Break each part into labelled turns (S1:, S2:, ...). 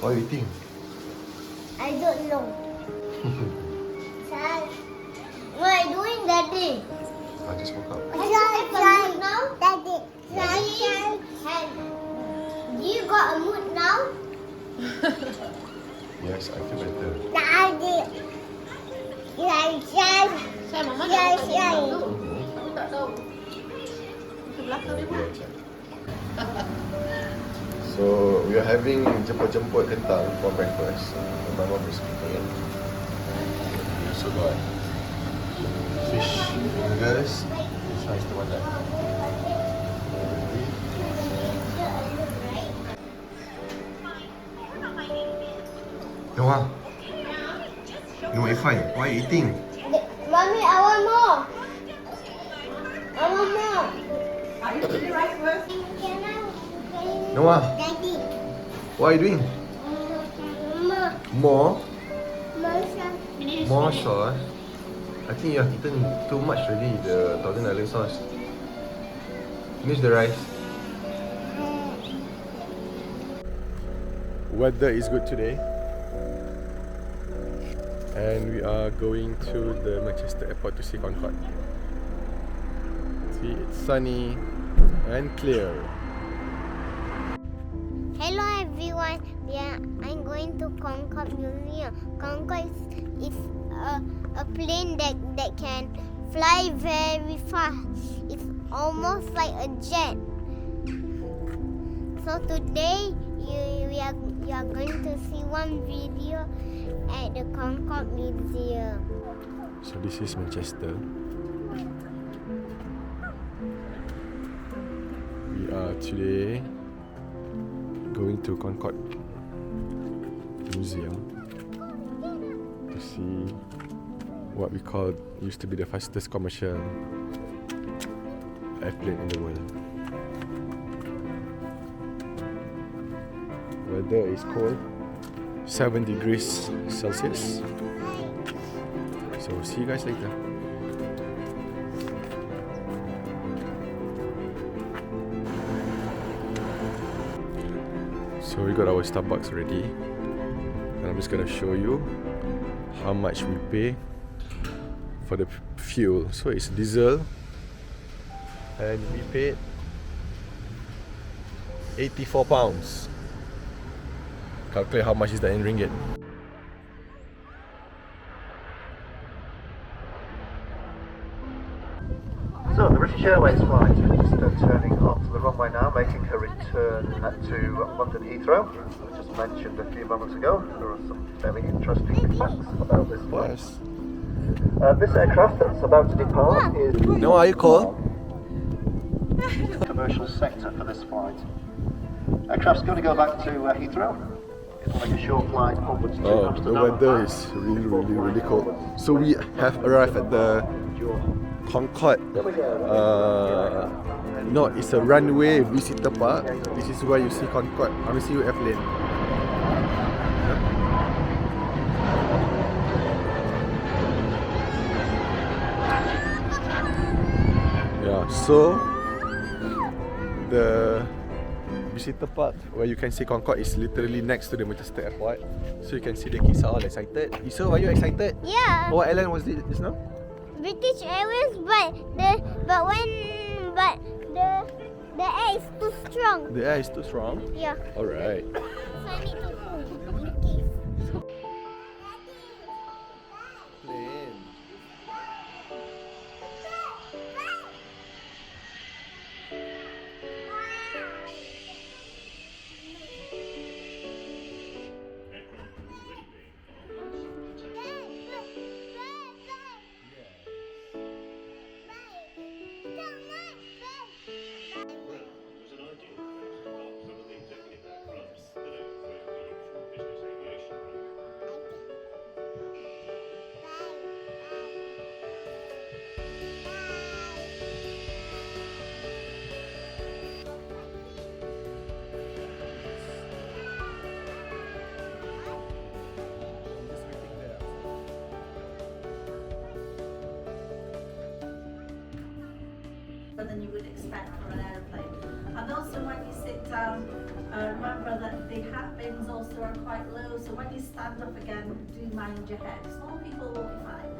S1: What are you eating?
S2: I don't know. Son, what are you doing, Daddy?
S1: I just woke up.
S2: Son, now? Daddy. Son. Do you got a mood now?
S1: Yes, I feel better.
S2: Daddy.
S3: Saya mama nak makan
S2: Yes.
S3: dulu. Aku tak tahu. Ke belakang dia pun.
S1: So we are having jemput-jemput kentang for breakfast. My mom is cooking it. We also got fish fingers. This one is the one that Noah, no Wi-Fi. What are you eating?
S2: Mommy, I want more. I want more.
S3: Are you eating rice first?
S1: Noah,
S2: Daddy.
S1: what are you doing?
S2: More.
S1: More sauce. I think you have eaten too much already, the $1,000 sauce. Finish the rice. Weather is good today. And we are going to the Manchester airport to see Concorde. See, it's sunny and clear.
S2: Hello everyone. I'm going to Concorde Museum. Concorde is a plane that can fly very fast. It's almost like a jet. So today you are going to see one video at the Concorde Museum.
S1: So this is Manchester. We are today going to Concorde Museum to see what we call used to be the fastest commercial airplane in the world. Weather is cold, 7 degrees Celsius. So see you guys later. So we got our Starbucks ready, and I'm just gonna show you how much we pay for the fuel. So it's diesel, and we paid £84. Calculate how much is that in ringgit.
S4: So the British Airways flight is just turning onto the runway now, making her return to London Heathrow. I just mentioned a few moments ago, there are some fairly interesting facts about this flight.
S1: Yes.
S4: This aircraft that's about to depart is
S1: No, are you cold?
S4: the commercial sector for this flight. Aircraft's going to go back to Heathrow. It'll make a short flight upwards to
S1: Oh,
S4: Amsterdam.
S1: the weather is really cold. So we have arrived at the Concorde. No, it's a runway visitor park. This is where you see Concorde. I mean, see airplane. Yeah, so the visitor park where you can see Concorde is literally next to the Manchester airport. So you can see the kids are all excited. Iso, are you excited?
S2: Yeah.
S1: What airline was it just now?
S2: British Airways, but the air is too strong.
S1: The air is too strong.
S2: Yeah.
S1: Alright.
S2: So I need to move.
S1: Plane.
S5: than you would expect from an aeroplane. And also when you sit
S3: remember that the hat bins also are quite low, so when you stand up again, do mind your head. Small people will be fine.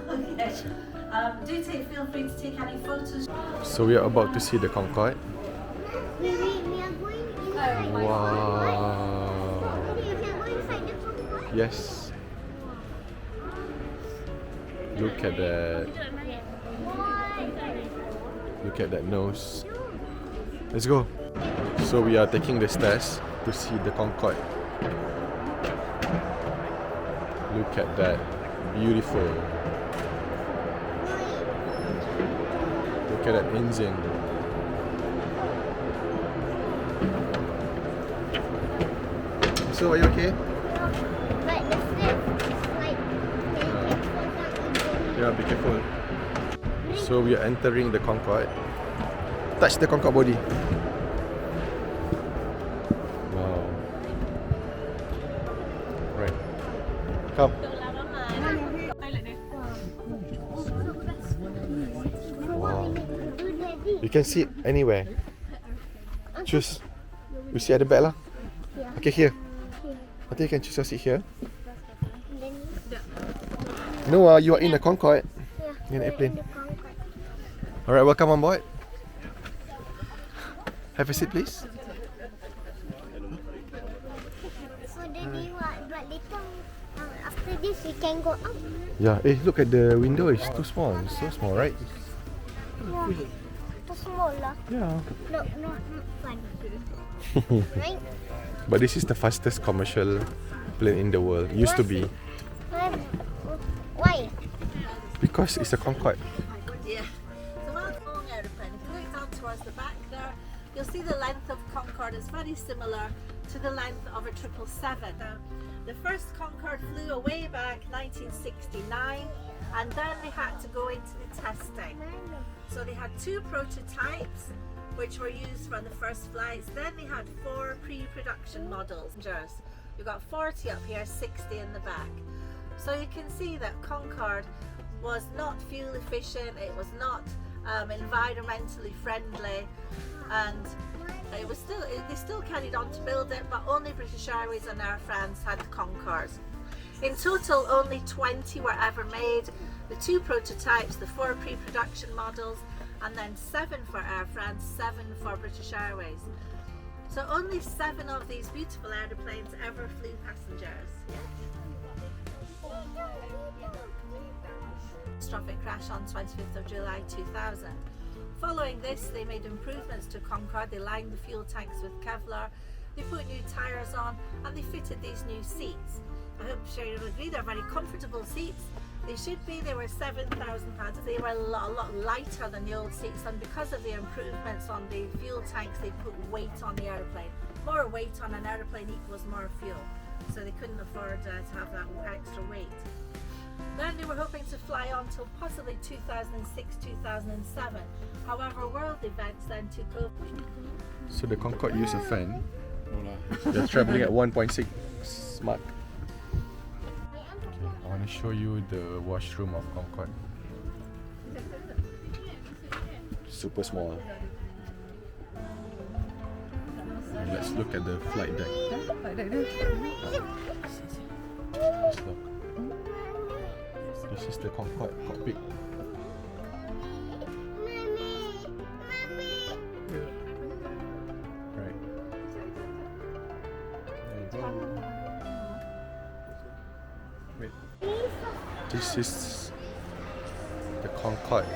S3: Okay. Feel free to take any photos.
S1: So we are about to see the Concorde.
S2: We are going inside.
S1: Wow.
S2: We are going inside the Concorde.
S1: Yes. Look at that. Look at that nose. Let's go. So we are taking the stairs to see the Concorde. Look at that. Beautiful. Look at that engine. So are you okay?
S2: But the stairs is like
S1: Yeah, be careful. So we are entering the Concorde. Touch the Concorde body. Wow. Right. Come. Wow. You can sit anywhere. Choose. You sit at the back lah. Okay, here. I think you can choose to sit here. No, you are in the Concorde. In the airplane. Alright, welcome on board. Have a seat, please.
S2: So daddy, but later after this we can go out.
S1: Yeah, look at the window, it's too small. It's so small, right?
S2: Yeah. Too small lah.
S1: Yeah.
S2: Not fun. Right?
S1: But this is the fastest commercial plane in the world. Used to be.
S2: Why?
S1: Because it's a Concorde.
S3: Yeah. So while it's a long aeroplane, if you look down towards the back there, you'll see the length of Concorde is very similar to the length of a 777. The first Concorde flew away back 1969, and then they had to go into the testing. So they had 2 prototypes which were used for the first flights. Then they had 4 pre-production models. You've got 40 up here, 60 in the back. So you can see that Concorde was not fuel efficient, it was not environmentally friendly, and it was they still carried on to build it, but only British Airways and Air France had Concordes. In total, only 20 were ever made. The 2 prototypes, the 4 pre-production models, and then 7 for Air France, 7 for British Airways. So only 7 of these beautiful aeroplanes ever flew passengers. Catastrophic crash on 25th of July 2000. Following this, they made improvements to Concorde. They lined the fuel tanks with Kevlar, they put new tyres on, and they fitted these new seats. I hope you will agree they're very comfortable seats. They should be. They were £7,000. They were a lot lighter than the old seats, and because of the improvements on the fuel tanks, they put weight on the aeroplane. More weight on an aeroplane equals more fuel, so they couldn't afford to have that extra weight. Then they were hoping to fly on till possibly 2006, 2007. However, world events then took over.
S1: So the Concorde used a fan. They're traveling at 1.6 Mach. I want to show you the washroom of Concorde. Super small. And let's look at the flight deck. Let's look. This is the Concorde cockpit. Right. There you go. Wait. This is the Concorde.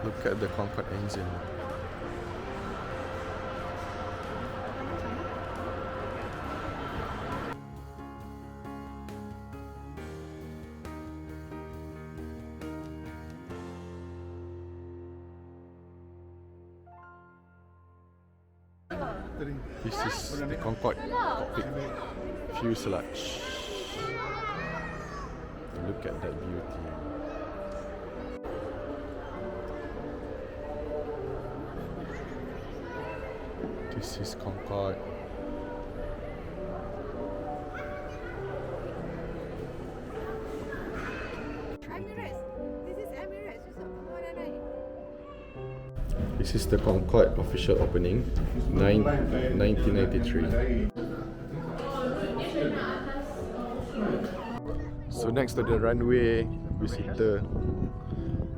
S1: Look at the Concorde engine. This is the Concorde cockpit fuselage. Look at that beauty. This is Concorde. This is the Concorde official opening, 1993. So next to the runway visitor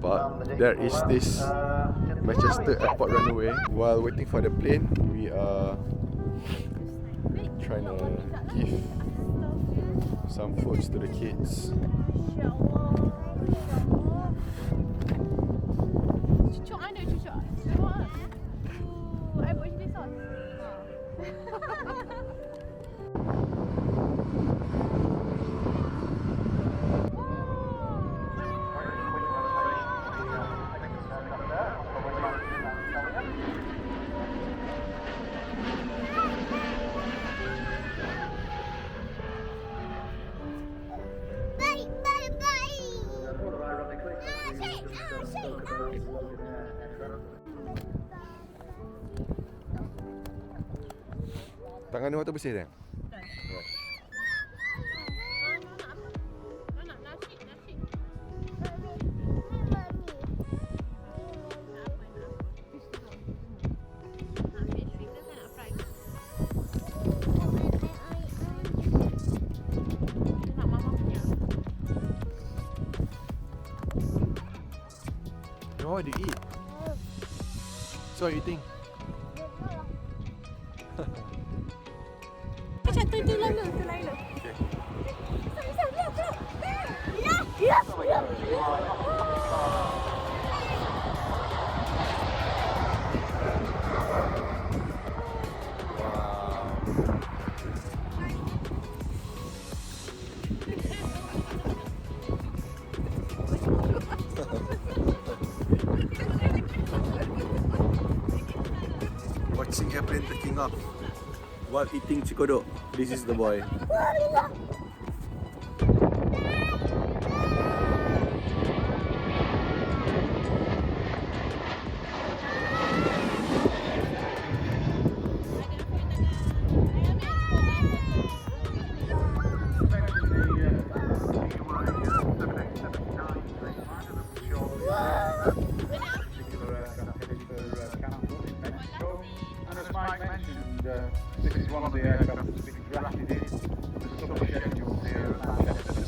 S1: park, there is this Manchester Airport runway. While waiting for the plane, we are trying to give some foods to the kids.
S5: Cucuk mana cucuk? Cucuk. I buat chili sauce.
S1: Tangan ni waktu bersih dah?
S5: Nak nasi.
S1: Oh, what do you eat? So what you think?
S5: Macam tu lalu.
S1: Okay. Watching airplane taking off while eating chikodok. This is the boy.
S6: And as Mike mentioned, this is one of the aircraft that's been drafted in the summer schedule here at Manchester.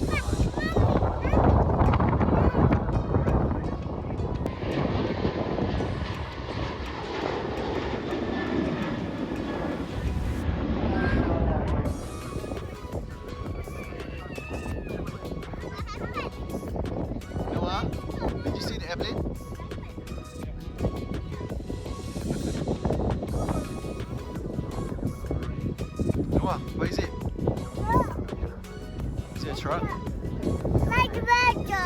S1: Noah, did you see the airplane? Noah, what is it? Is it a truck?
S2: Like Metro.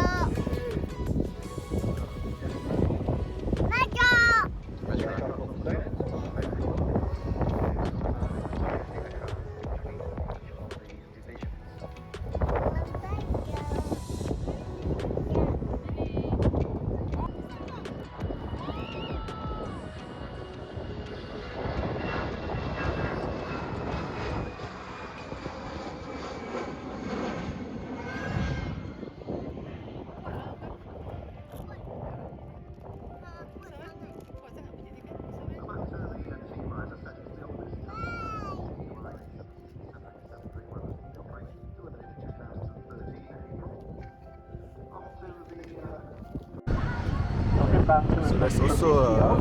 S1: So there's also a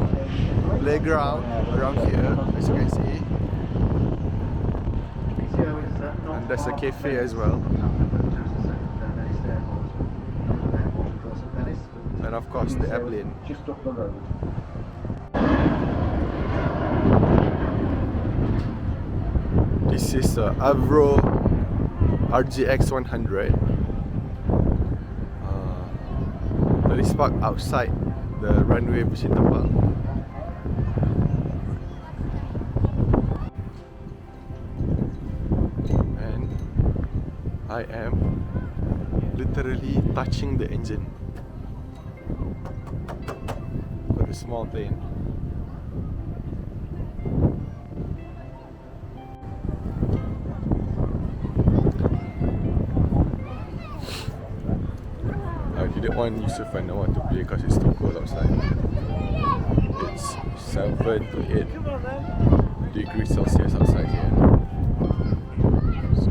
S1: playground around here, as you can see, and there's a cafe as well, and of course the airplane.
S6: Just up the road.
S1: This is a Avro RGX 100. That is parked outside the runway visitor park. And I am literally touching the engine for the small plane. Didn't want Yusuf and Noah to play because it's too cold outside. It's 7 to 8 degrees Celsius outside here. So,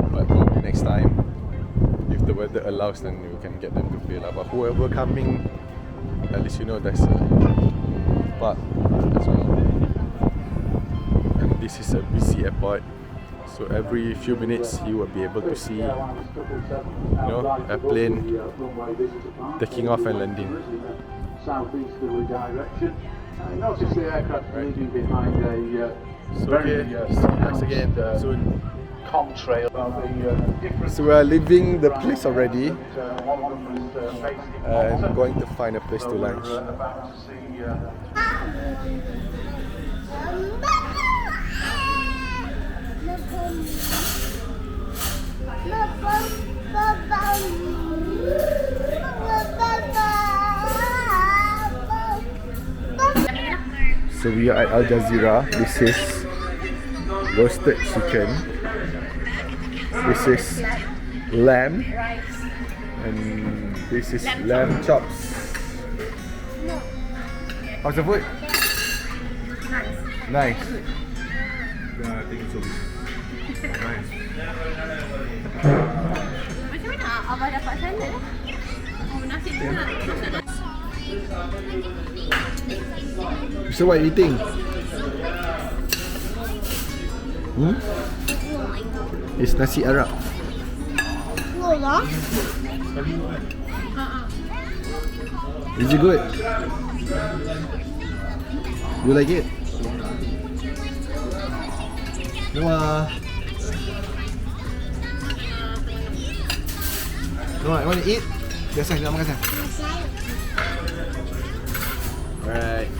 S1: but probably next time, if the weather allows, then we can get them to play lah. But whoever coming, at least you know there's a park as well. And this is a busy airport, so every few minutes you will be able to see, you know, a plane taking off and landing.
S6: Southeasterly direction. Notice the aircraft leaving behind a
S1: So
S6: very
S1: see you guys again soon.
S6: contrail.
S1: So we are leaving the place already and going to find a place to lunch. So we are at Al Jazeera. This is roasted chicken. This is lamb. And this is lamb chops. How's the food? Nice. Yeah, I think it's okay. Nice.
S5: Macam mana abah dapat sana? Oh, nasi tu nak masuk.
S1: So what are you eating? It's nasi Arab. Is it good? You like it? Noah. Noah, you want to eat? Biasa, nak makan sana. Alright.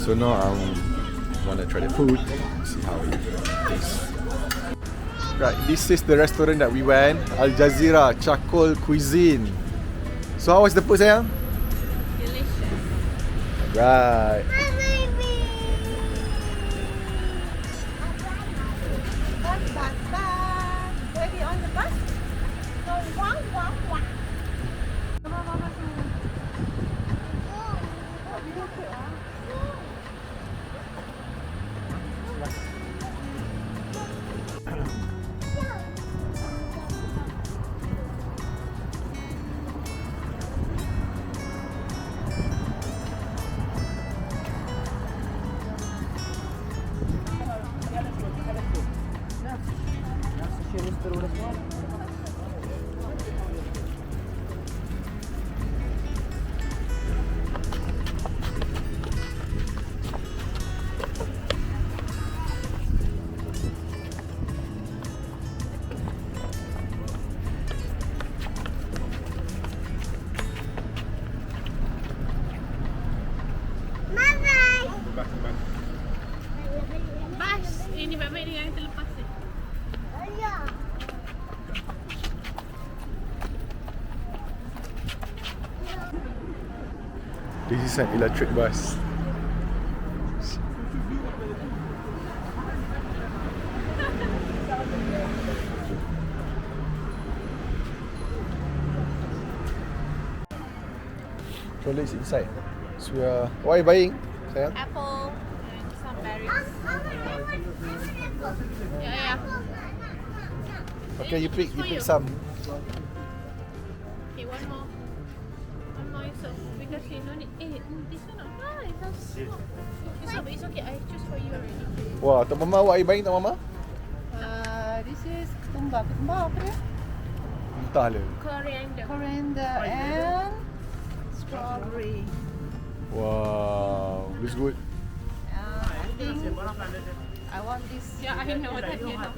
S1: So now I want to try the food, see how it tastes. Right, this is the restaurant that we went, Al Jazeera Charcoal Cuisine. So how was the food, sayang?
S5: Delicious.
S1: Right.
S5: Bas, ini baik-baik dengan yang terlepas ni.
S1: This is an electric bus. Trolley is inside. So we are. What are you buying, sayang?
S5: Apple and some berries. Yeah.
S1: Okay, you pick some.
S5: Okay, one more. One more so because you don't need. This one not nice. It's okay. I choose for you already.
S1: Wah, Tok Mama, what are you buying, Tok Mama?
S7: This is ketumbar. Ketumbar apa dia?
S1: Entah lah.
S7: Coriander and strawberry.
S1: Wow, looks good.
S7: I think I want this.
S5: Yeah, I know that you know.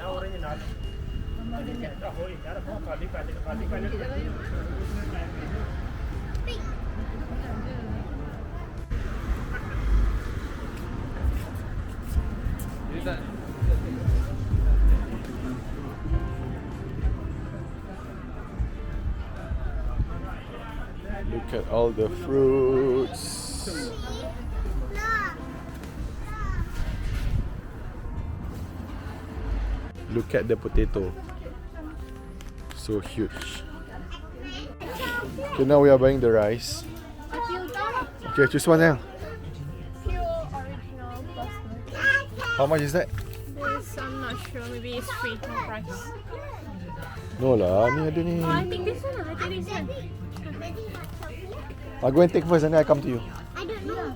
S1: Look at all the fruits. Look at the potato. So huge. Okay, now we are buying the rice. Okay, choose one now.
S5: Pure original basmati.
S1: How much is that?
S5: This I'm not sure. Maybe it's free no price.
S1: No lah, ni ada ni.
S5: Oh, I think this one. I think this one.
S1: I'll go and take first and then I come to you.
S2: I don't know.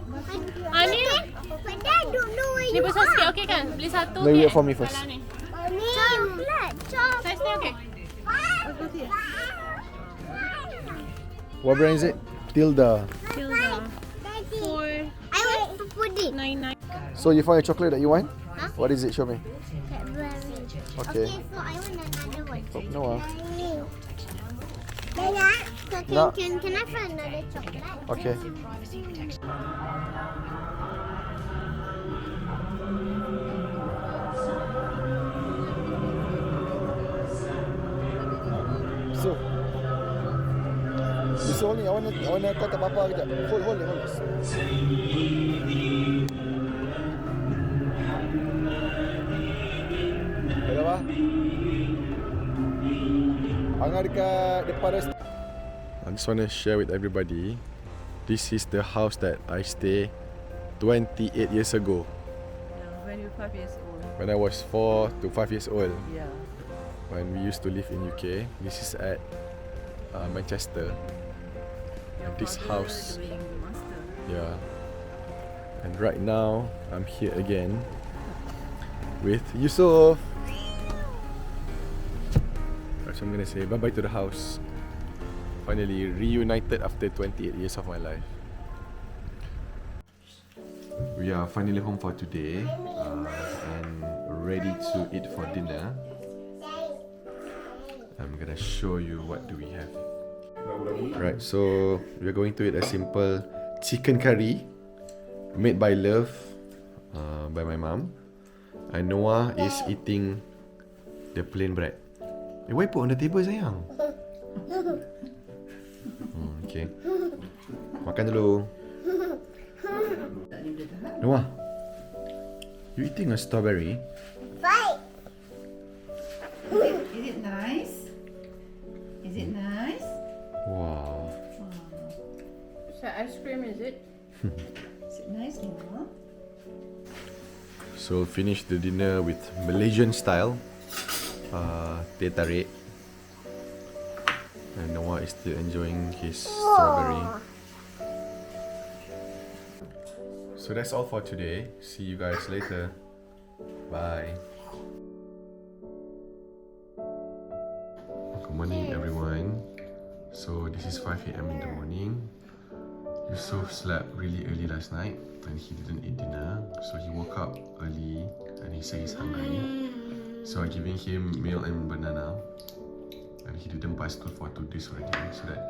S5: Ah, ni.
S2: But I don't know where
S5: Ni
S2: you
S5: besar sikit, okay kan? Beli satu.
S1: No,
S5: okay?
S1: wait for me first.
S5: Kalau ni.
S2: Chocolate.
S5: Size ni okay?
S1: What brand is it? Tilda.
S5: Tilda.
S2: I want to put it.
S5: 4.99.
S1: So you found a chocolate that you want?
S2: Huh?
S1: What is it? Show me.
S2: Cadbury.
S1: Okay.
S2: So I want another one.
S1: Oh, no ah.
S2: Dada, so
S1: No.
S2: can I find another chocolate?
S1: Okay. So ni, I wanna kau tak apa-apa kejap. Hold it. Ada apa? Angah dekat depan rest. I just want to share with everybody. This is the house that I stay 28 years ago.
S7: When you're 5 years old.
S1: When I was 4 to 5 years old.
S7: Yeah.
S1: When we used to live in UK. This is at Manchester.
S7: Your
S1: This
S7: father
S1: house.
S7: doing the master.
S1: Yeah. And right now, I'm here again with Yusuf. So I'm gonna say bye-bye to the house. Finally reunited after 28 years of my life. We are finally home for today and ready to eat for dinner. I'm gonna show you what do we have. Right, so we're going to eat a simple chicken curry made by Love by my mom. And Noah is eating the plain bread. Why put on the table sayang? Okay. Makan dulu. Noah, you eating a strawberry?
S2: Fight.
S7: Is it nice? Is it nice?
S1: Wow.
S5: Is that ice cream, is it?
S7: Is it nice, Noah?
S1: So finish the dinner with Malaysian style teh tarik. And Noah is still enjoying his strawberry. So that's all for today. See you guys later. Bye. Good morning everyone. So this is 5 AM in the morning. Yusuf slept really early last night and he didn't eat dinner. So he woke up early and he said he's hungry. So I'm giving him meal and banana. And he didn't buy school for 2 days already. So that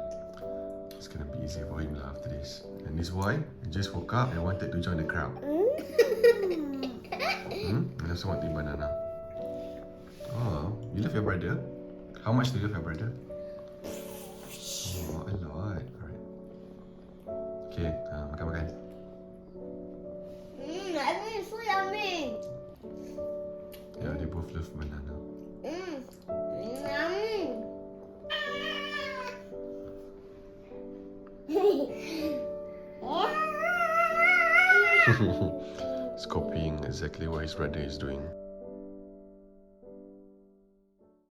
S1: it's gonna be easy for him after this. And this boy just woke up and wanted to join the crowd. I also want to eat banana. Oh, you love your brother? How much do you love your brother? Oh, a lot. Alright. Okay, makan.
S2: I think it's so yummy.
S1: Yeah, they both love banana.
S2: Yummy.
S1: He's copying exactly what his brother is doing.